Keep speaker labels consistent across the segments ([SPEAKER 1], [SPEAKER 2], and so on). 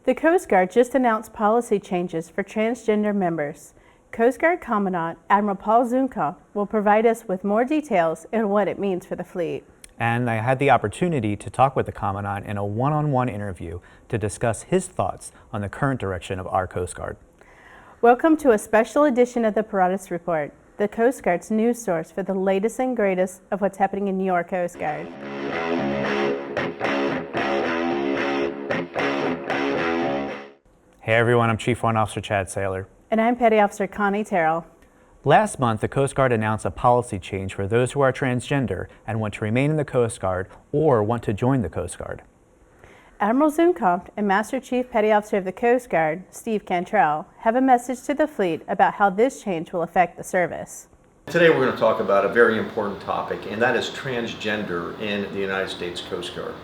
[SPEAKER 1] The Coast Guard just announced policy changes for transgender members. Coast Guard Commandant Admiral Paul Zukunft will provide us with more details and what it means for the fleet.
[SPEAKER 2] And I had the opportunity to talk with the Commandant in a one-on-one interview to discuss his thoughts on the current direction of our Coast Guard.
[SPEAKER 1] Welcome to a special edition of the Paratus Report, the Coast Guard's news source for the latest and greatest of what's happening in your Coast Guard.
[SPEAKER 2] Hey everyone, I'm Chief Warrant Officer Chad Saylor.
[SPEAKER 1] And I'm Petty Officer Connie Terrell.
[SPEAKER 2] Last month, the Coast Guard announced a policy change for those who are transgender and want to remain in the Coast Guard or want to join the Coast Guard.
[SPEAKER 1] Admiral Zukunft and Master Chief Petty Officer of the Coast Guard, Steve Cantrell, have a message to the fleet about how this change will affect the service.
[SPEAKER 3] Today we're going to talk about a very important topic, and that is transgender in the United States Coast Guard.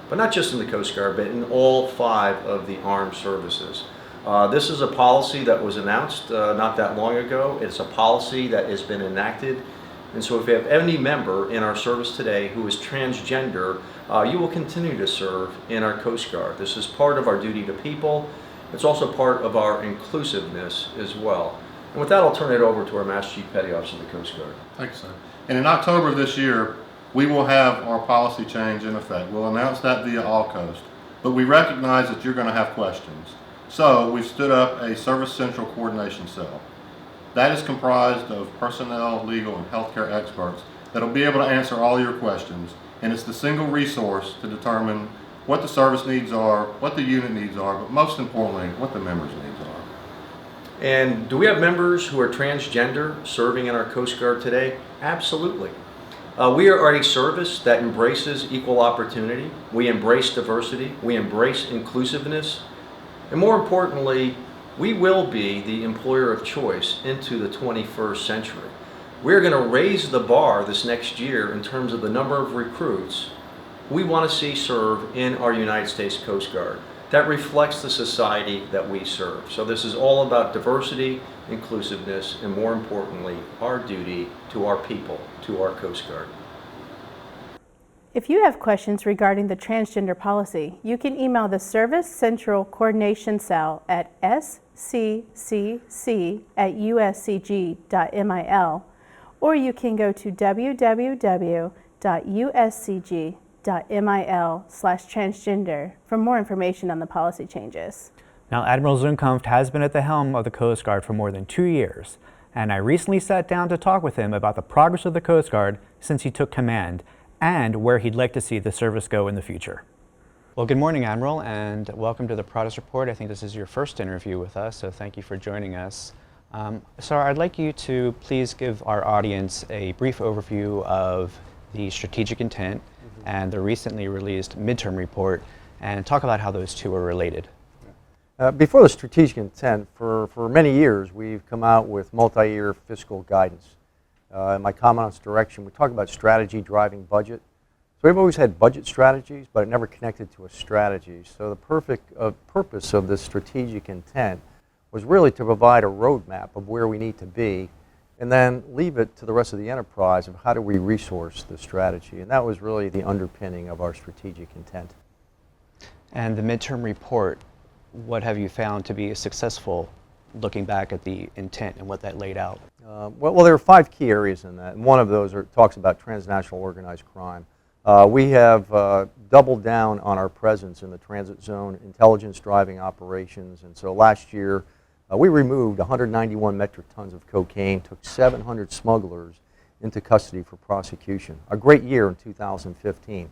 [SPEAKER 3] But not just in the Coast Guard, but in all 5 of the armed services. This is a policy that was announced not that long ago. It's a policy that has been enacted. And so if you have any member in our service today who is transgender, you will continue to serve in our Coast Guard. This is part of our duty to people. It's also part of our inclusiveness as well. And with that, I'll turn it over to our Master Chief Petty Officer of the Coast Guard.
[SPEAKER 4] Thank you, sir. And in October of this year, we will have our policy change in effect. We'll announce that via All Coast, but we recognize that you're going to have questions. So we've stood up a Service Central Coordination Cell. That is comprised of personnel, legal, and healthcare experts that will be able to answer all your questions. And it's the single resource to determine what the service needs are, what the unit needs are, but most importantly, what the members' needs are.
[SPEAKER 3] And do we have members who are transgender serving in our Coast Guard today? Absolutely. We are a service that embraces equal opportunity. We embrace diversity. We embrace inclusiveness. And more importantly, we will be the employer of choice into the 21st century. We're going to raise the bar this next year in terms of the number of recruits we want to see serve in our United States Coast Guard. That reflects the society that we serve. So this is all about diversity, inclusiveness, and more importantly, our duty to our people, to our Coast Guard.
[SPEAKER 1] If you have questions regarding the transgender policy, you can email the Service Central Coordination Cell at scccc@uscg.mil, or you can go to www.uscg.mil/transgender for more information on the policy changes.
[SPEAKER 2] Now, Admiral Zukunft has been at the helm of the Coast Guard for more than 2 years, and I recently sat down to talk with him about the progress of the Coast Guard since he took command and where he'd like to see the service go in the future. Well, good morning, Admiral, and welcome to the Paratus Report. I think this is your first interview with us, so thank you for joining us. Sir, I'd like you to please give our audience a brief overview of the strategic intent and the recently released midterm report, and talk about how those two are related.
[SPEAKER 5] Before the strategic intent, for many years we've come out with multi-year fiscal guidance. In my Commandant's direction, we talk about strategy driving budget. So we've always had budget strategies, but it never connected to a strategy. So the purpose of this strategic intent was really to provide a roadmap of where we need to be, and then leave it to the rest of the enterprise of how do we resource the strategy. And that was really the underpinning of our strategic intent.
[SPEAKER 2] And the midterm report, what have you found to be successful looking back at the intent and what that laid out?
[SPEAKER 5] Well, there are 5 key areas in that, and one of those talks about transnational organized crime. We have doubled down on our presence in the transit zone, intelligence driving operations, and so last year we removed 191 metric tons of cocaine, took 700 smugglers into custody for prosecution. A great year in 2015.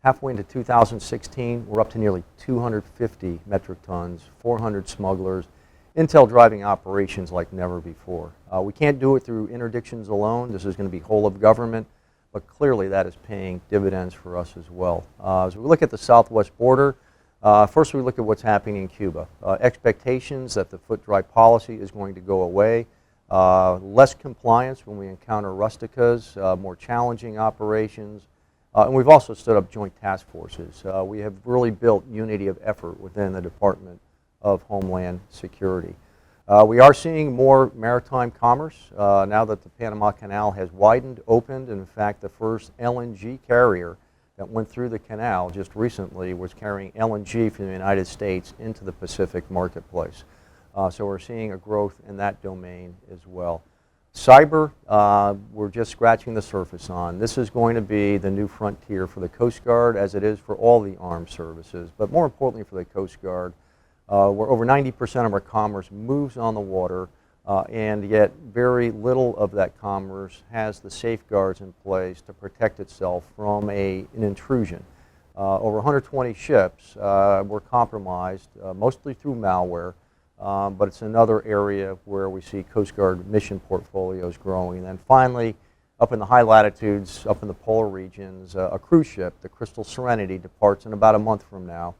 [SPEAKER 5] Halfway into 2016, we're up to nearly 250 metric tons, 400 smugglers, intel driving operations like never before. We can't do it through interdictions alone. This is going to be whole of government, but clearly that is paying dividends for us as well. As we look at the southwest border, first we look at what's happening in Cuba. Expectations that the foot dry policy is going to go away, less compliance when we encounter rusticas, more challenging operations, and we've also stood up joint task forces. We have really built unity of effort within the Department of Homeland Security. We are seeing more maritime commerce now that the Panama Canal has widened, opened, and in fact the first LNG carrier that went through the canal just recently was carrying LNG from the United States into the Pacific marketplace. So we're seeing a growth in that domain as well. Cyber, we're just scratching the surface on. This is going to be the new frontier for the Coast Guard, as it is for all the armed services, but more importantly for the Coast Guard, where over 90% of our commerce moves on the water, and yet very little of that commerce has the safeguards in place to protect itself from an intrusion. Over 120 ships were compromised, mostly through malware, but it's another area where we see Coast Guard mission portfolios growing. And then finally, up in the high latitudes, up in the polar regions, a cruise ship, the Crystal Serenity, departs in about a month from now,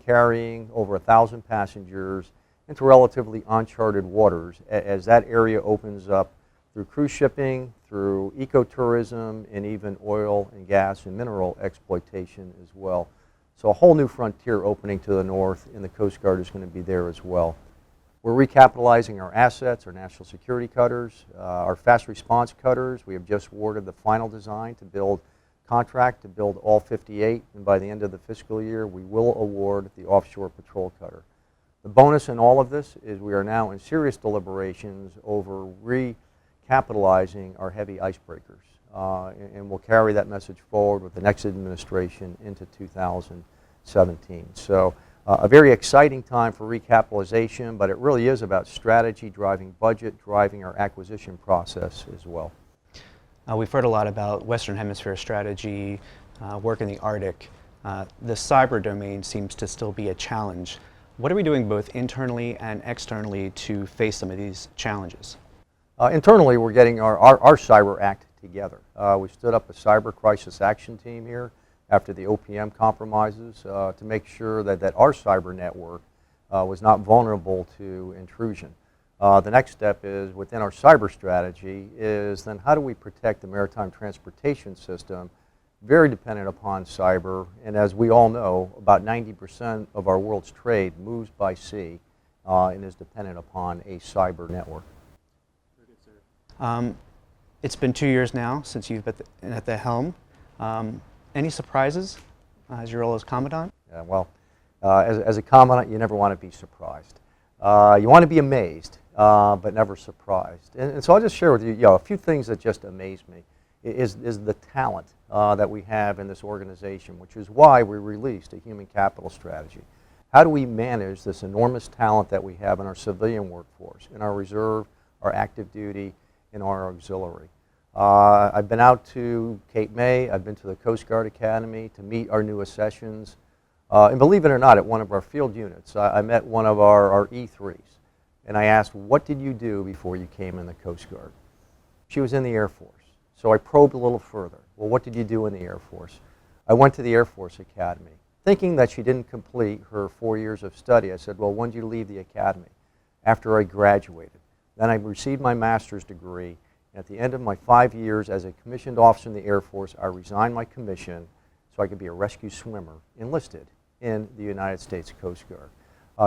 [SPEAKER 5] carrying over 1,000 passengers into relatively uncharted waters as that area opens up through cruise shipping, through ecotourism, and even oil and gas and mineral exploitation as well. So a whole new frontier opening to the north, and the Coast Guard is going to be there as well. We're recapitalizing our assets, our national security cutters, our fast response cutters. We have just awarded the final design to build all 58, and by the end of the fiscal year, we will award the offshore patrol cutter. The bonus in all of this is we are now in serious deliberations over recapitalizing our heavy icebreakers, and we'll carry that message forward with the next administration into 2017. So a very exciting time for recapitalization, but it really is about strategy, driving budget, driving our acquisition process as well.
[SPEAKER 2] We've heard a lot about Western Hemisphere strategy, work in the Arctic. The cyber domain seems to still be a challenge. What are we doing both internally and externally to face some of these challenges?
[SPEAKER 5] Internally, we're getting our cyber act together. We stood up a cyber crisis action team here after the OPM compromises to make sure that our cyber network was not vulnerable to intrusion. The next step is, within our cyber strategy, is then how do we protect the maritime transportation system, very dependent upon cyber, and as we all know, about 90% of our world's trade moves by sea and is dependent upon a cyber network.
[SPEAKER 2] It's been 2 years now since you've been at the helm. Any surprises as your role as Commandant?
[SPEAKER 5] Yeah, well, as a Commandant, you never want to be surprised. You want to be amazed, but never surprised. And so I'll just share with you, a few things that just amaze me is the talent that we have in this organization, which is why we released a human capital strategy. How do we manage this enormous talent that we have in our civilian workforce, in our reserve, our active duty, and our auxiliary? I've been out to Cape May, I've been to the Coast Guard Academy to meet our newest sessions, and believe it or not, at one of our field units, I met one of our E3s, and I asked, what did you do before you came in the Coast Guard? She was in the Air Force. So I probed a little further. Well, what did you do in the Air Force? I went to the Air Force Academy. Thinking that she didn't complete her 4 years of study, I said, well, when did you leave the academy? After I graduated. Then I received my master's degree. And at the end of my 5 years as a commissioned officer in the Air Force, I resigned my commission so I could be a rescue swimmer enlisted in the United States Coast Guard.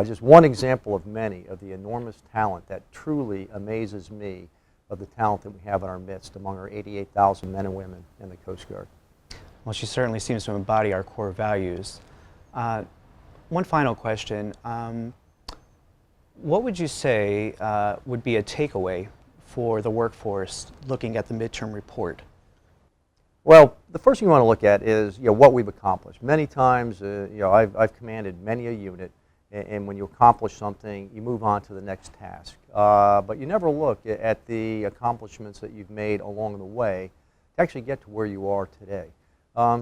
[SPEAKER 5] Just one example of many of the enormous talent that truly amazes me, of the talent that we have in our midst among our 88,000 men and women in the Coast Guard.
[SPEAKER 2] Well, she certainly seems to embody our core values. One final question. What would you say would be a takeaway for the workforce looking at the midterm report?
[SPEAKER 5] Well, the first thing you want to look at is what we've accomplished. Many times, I've commanded many a unit, and when you accomplish something, you move on to the next task. But you never look at the accomplishments that you've made along the way to actually get to where you are today.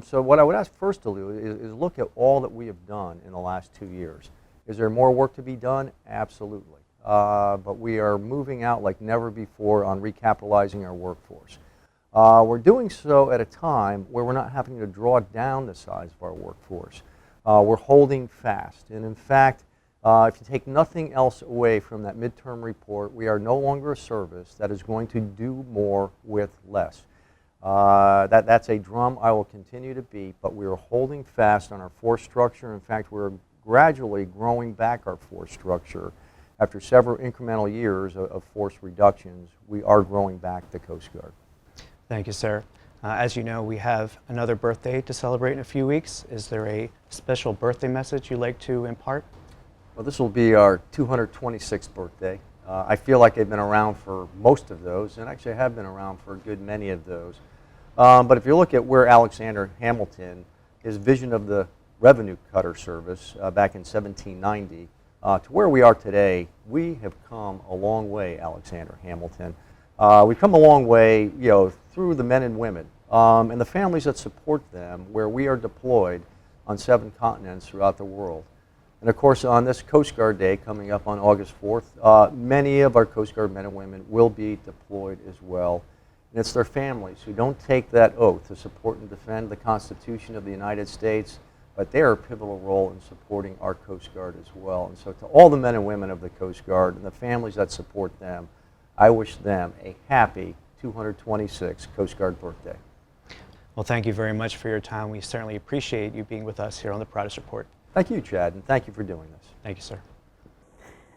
[SPEAKER 5] So what I would ask first to do is look at all that we have done in the last 2 years. Is there more work to be done? Absolutely. But we are moving out like never before on recapitalizing our workforce. We're doing so at a time where we're not having to draw down the size of our workforce. We're holding fast. And in fact, if you take nothing else away from that midterm report, we are no longer a service that is going to do more with less. That's a drum I will continue to beat, but we are holding fast on our force structure. In fact, we're gradually growing back our force structure. After several incremental years of force reductions, we are growing back the Coast Guard.
[SPEAKER 2] Thank you, sir. As you know, we have another birthday to celebrate in a few weeks. Is there a special birthday message you'd like to impart?
[SPEAKER 5] Well, this will be our 226th birthday. I feel like I've been around for most of those, and actually I have been around for a good many of those. But if you look at where Alexander Hamilton, his vision of the revenue cutter service back in 1790, to where we are today, we have come a long way, Alexander Hamilton. We've come a long way, through the men and women and the families that support them, where we are deployed on 7 continents throughout the world. And of course, on this Coast Guard Day coming up on August 4th, many of our Coast Guard men and women will be deployed as well. And it's their families who don't take that oath to support and defend the Constitution of the United States, but they are a pivotal role in supporting our Coast Guard as well. And so to all the men and women of the Coast Guard and the families that support them, I wish them a happy 226th Coast Guard birthday.
[SPEAKER 2] Well, thank you very much for your time. We certainly appreciate you being with us here on the Paratus Report.
[SPEAKER 5] Thank you, Chad, and thank you for doing this.
[SPEAKER 2] Thank you, sir.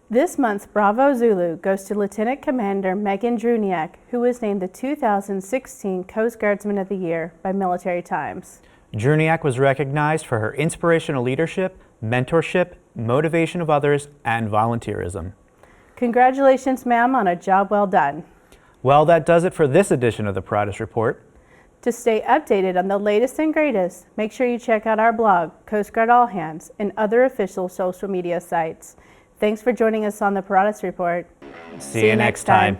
[SPEAKER 1] This month's Bravo Zulu goes to Lieutenant Commander Megan Druniak, who was named the 2016 Coast Guardsman of the Year by Military Times.
[SPEAKER 2] Druniak was recognized for her inspirational leadership, mentorship, motivation of others, and volunteerism.
[SPEAKER 1] Congratulations, ma'am, on a job well done.
[SPEAKER 2] Well, that does it for this edition of the Paratus Report.
[SPEAKER 1] To stay updated on the latest and greatest, make sure you check out our blog, Coast Guard All Hands, and other official social media sites. Thanks for joining us on the Paratus Report.
[SPEAKER 2] See you next time.